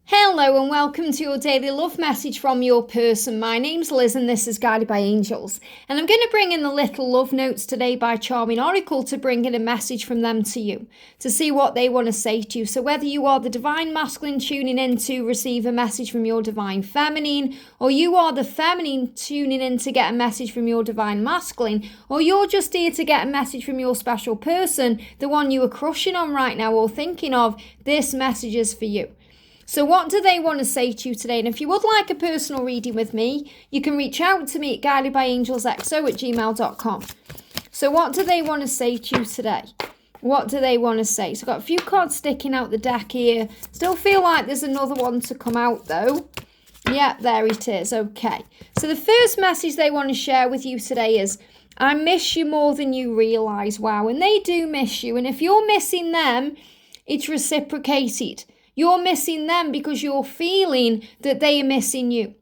Hello and welcome to your daily love message from your person. My name's Liz and this is Guided by Angels. And I'm going to bring in the little love notes today by Charming Oracle to bring in a message from them to you, to see what they want to say to you. So whether you are the divine masculine tuning in to receive a message from your divine feminine, or you are the feminine tuning in to get a message from your divine masculine, or you're just here to get a message from your special person, the one you are crushing on right now or thinking of, this message is for you. So what do they want to say to you today? And if you would like a personal reading with me, you can reach out to me at guidedbyangelsxo@gmail.com. So what do they want to say to you today? What do they want to say? So I've got a few cards sticking out the deck here. Still feel like there's another one to come out though. Yeah, there it is. Okay. So the first message they want to share with you today is, I miss you more than you realise. Wow. And they do miss you. And if you're missing them, it's reciprocated. You're missing them because you're feeling that they are missing you.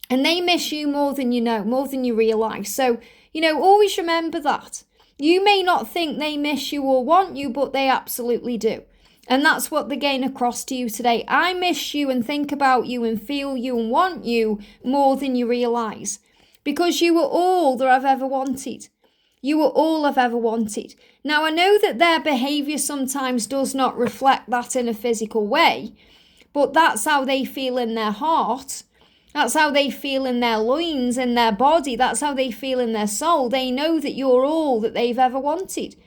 And they miss you more than you know, more than you realise. So, always remember that. You may not think they miss you or want you, but they absolutely do. And that's what they're getting across to you today. I miss you and think about you and feel you and want you more than you realise. Because you were all that I've ever wanted. You were all I've ever wanted. Now, I know that their behaviour sometimes does not reflect that in a physical way, but that's how they feel in their heart. That's how they feel in their loins, in their body. That's how they feel in their soul. They know that you're all that they've ever wanted.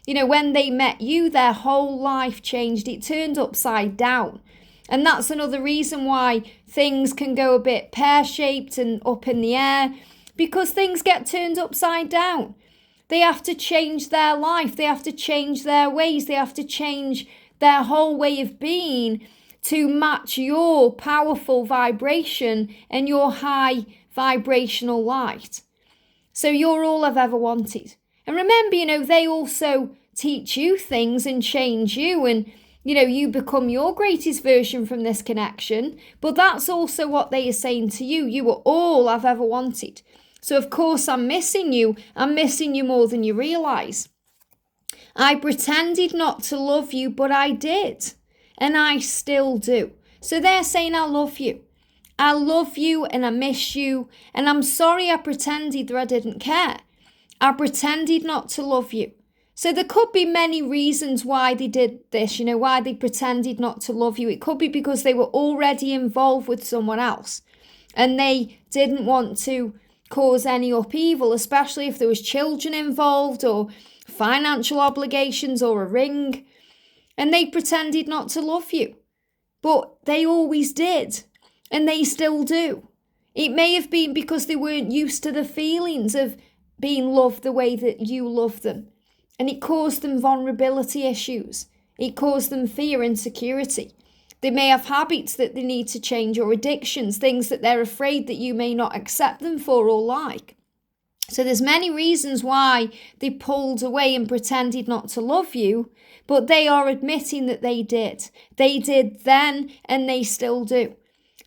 When they met you, their whole life changed. It turned upside down. And that's another reason why things can go a bit pear-shaped and up in the air, because things get turned upside down. They have to change their life. They have to change their ways. They have to change their whole way of being to match your powerful vibration and your high vibrational light. So you're all I've ever wanted. And remember, they also teach you things and change you, and you become your greatest version from this connection. But that's also what they are saying to you. You are all I've ever wanted. So of course I'm missing you. I'm missing you more than you realise. I pretended not to love you, but I did. And I still do. So they're saying I love you. I love you and I miss you. And I'm sorry I pretended that I didn't care. I pretended not to love you. So there could be many reasons why they did this, why they pretended not to love you. It could be because they were already involved with someone else. And they didn't want to cause any upheaval, especially if there was children involved or financial obligations or a ring, and they pretended not to love you, but they always did, and they still do. It may have been because they weren't used to the feelings of being loved the way that you love them, and it caused them vulnerability issues. It caused them fear, insecurity. They may have habits that they need to change or addictions, things that they're afraid that you may not accept them for or like. So there's many reasons why they pulled away and pretended not to love you, but they are admitting that they did. They did then and they still do.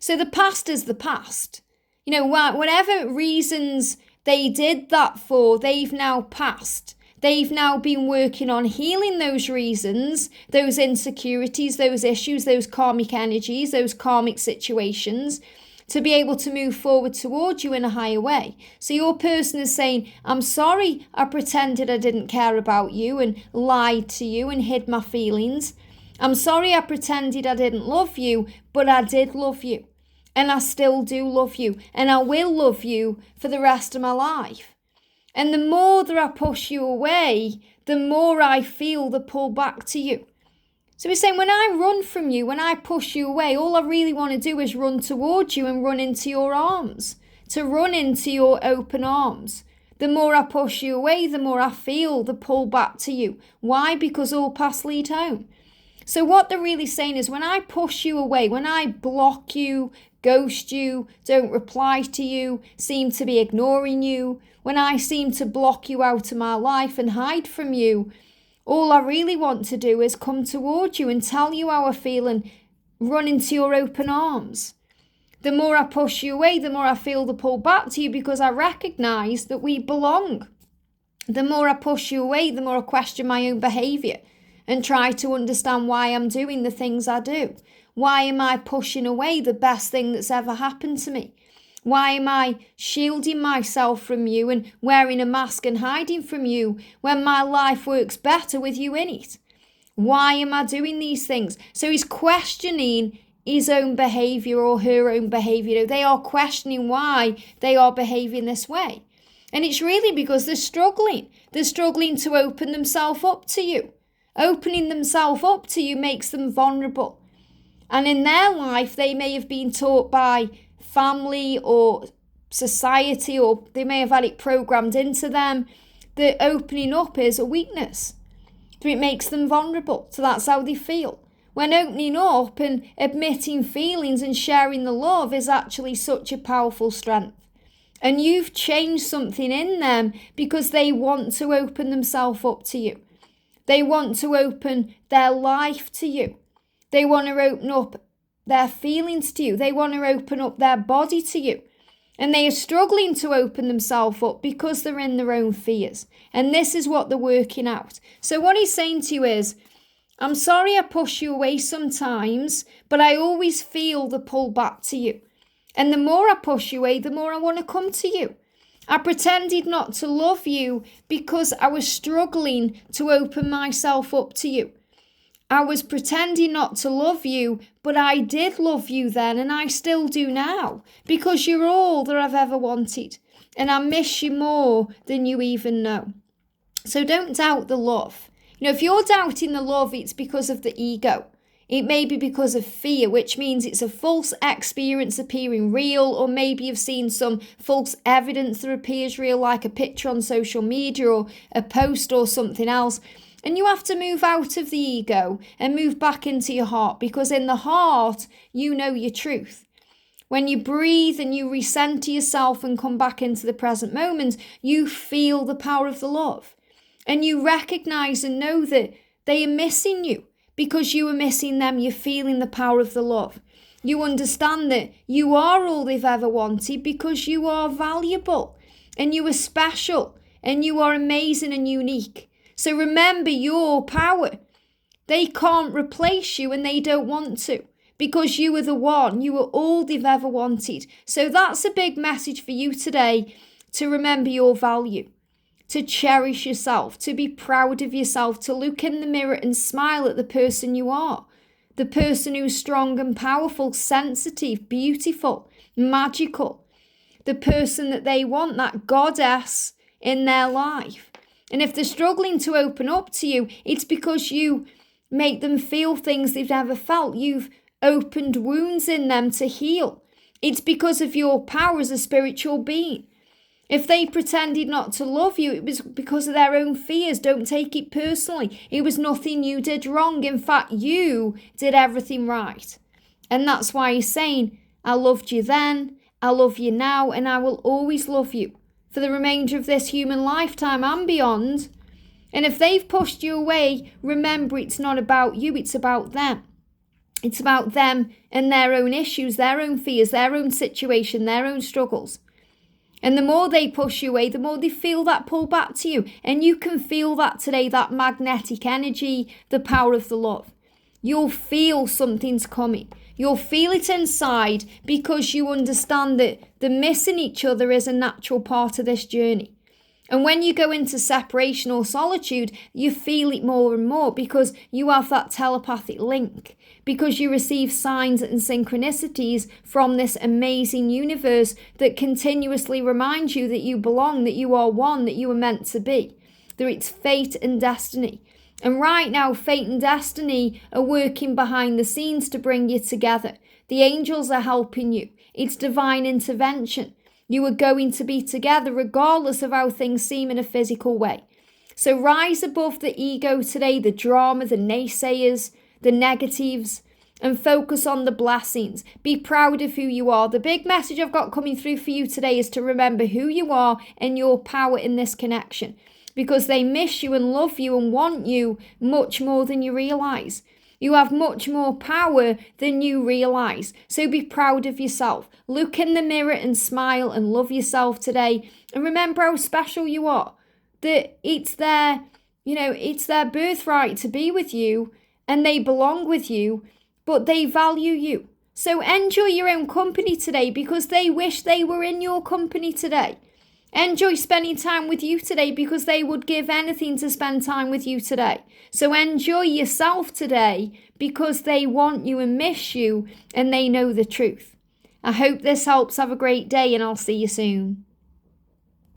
So the past is the past. Whatever reasons they did that for, they've now passed. They've now been working on healing those reasons, those insecurities, those issues, those karmic energies, those karmic situations, to be able to move forward towards you in a higher way. So your person is saying, I'm sorry I pretended I didn't care about you and lied to you and hid my feelings. I'm sorry I pretended I didn't love you, but I did love you. And I still do love you. And I will love you for the rest of my life. And the more that I push you away, the more I feel the pull back to you. So he's saying, when I run from you, when I push you away, all I really want to do is run towards you and run into your arms, to run into your open arms. The more I push you away, the more I feel the pull back to you. Why? Because all paths lead home. So what they're really saying is, when I push you away, when I block you, ghost you, don't reply to you, seem to be ignoring you, when I seem to block you out of my life and hide from you, all I really want to do is come towards you and tell you how I feel and run into your open arms. The more I push you away, the more I feel the pull back to you, because I recognise that we belong. The more I push you away, the more I question my own behaviour and try to understand why I'm doing the things I do. Why am I pushing away the best thing that's ever happened to me? Why am I shielding myself from you and wearing a mask and hiding from you when my life works better with you in it? Why am I doing these things? So he's questioning his own behavior or her own behavior. They are questioning why they are behaving this way. And it's really because they're struggling. They're struggling to open themselves up to you. Opening themselves up to you makes them vulnerable. And in their life, they may have been taught by family or society, or they may have had it programmed into them that opening up is a weakness. So it makes them vulnerable. So that's how they feel. When opening up and admitting feelings and sharing the love is actually such a powerful strength. And you've changed something in them because they want to open themselves up to you. They want to open their life to you. They want to open up their feelings to you. They want to open up their body to you. And they are struggling to open themselves up because they're in their own fears. And this is what they're working out. So what he's saying to you is, I'm sorry I push you away sometimes, but I always feel the pull back to you. And the more I push you away, the more I want to come to you. I pretended not to love you because I was struggling to open myself up to you. I was pretending not to love you, but I did love you then, and I still do now, because you're all that I've ever wanted, and I miss you more than you even know. So don't doubt the love. If you're doubting the love, it's because of the ego. It may be because of fear, which means it's a false experience appearing real, or maybe you've seen some false evidence that appears real, like a picture on social media or a post or something else. And you have to move out of the ego and move back into your heart, because in the heart, you know your truth. When you breathe and you recenter yourself and come back into the present moment, you feel the power of the love. And you recognize and know that they are missing you because you are missing them. You're feeling the power of the love. You understand that you are all they've ever wanted because you are valuable and you are special and you are amazing and unique. So remember your power. They can't replace you and they don't want to, because you are the one. You are all they've ever wanted. So that's a big message for you today, to remember your value, to cherish yourself, to be proud of yourself, to look in the mirror and smile at the person you are. The person who's strong and powerful, sensitive, beautiful, magical. The person that they want, that goddess in their life. And if they're struggling to open up to you, it's because you make them feel things they've never felt. You've opened wounds in them to heal. It's because of your power as a spiritual being. If they pretended not to love you, it was because of their own fears. Don't take it personally. It was nothing you did wrong. In fact, you did everything right. And that's why he's saying, I loved you then, I love you now, and I will always love you for the remainder of this human lifetime and beyond. And if they've pushed you away, remember it's not about you, it's about them. It's about them and their own issues, their own fears, their own situation, their own struggles. And the more they push you away, the more they feel that pull back to you. And you can feel that today, that magnetic energy, the power of the love. You'll feel something's coming. You'll feel it inside because you understand that the missing each other is a natural part of this journey. And when you go into separation or solitude, you feel it more and more because you have that telepathic link, because you receive signs and synchronicities from this amazing universe that continuously reminds you that you belong, that you are one, that you are meant to be, that it's fate and destiny. And right now, fate and destiny are working behind the scenes to bring you together. The angels are helping you. It's divine intervention. You are going to be together regardless of how things seem in a physical way. So rise above the ego today, the drama, the naysayers, the negatives, and focus on the blessings. Be proud of who you are. The big message I've got coming through for you today is to remember who you are and your power in this connection, because they miss you and love you and want you much more than you realize. You have much more power than you realize. So be proud of yourself. Look in the mirror and smile and love yourself today. And remember how special you are. That it's their birthright to be with you, and they belong with you. but they value you. So enjoy your own company today because they wish they were in your company today. Enjoy spending time with you today because they would give anything to spend time with you today. So enjoy yourself today because they want you and miss you and they know the truth. I hope this helps. Have a great day and I'll see you soon.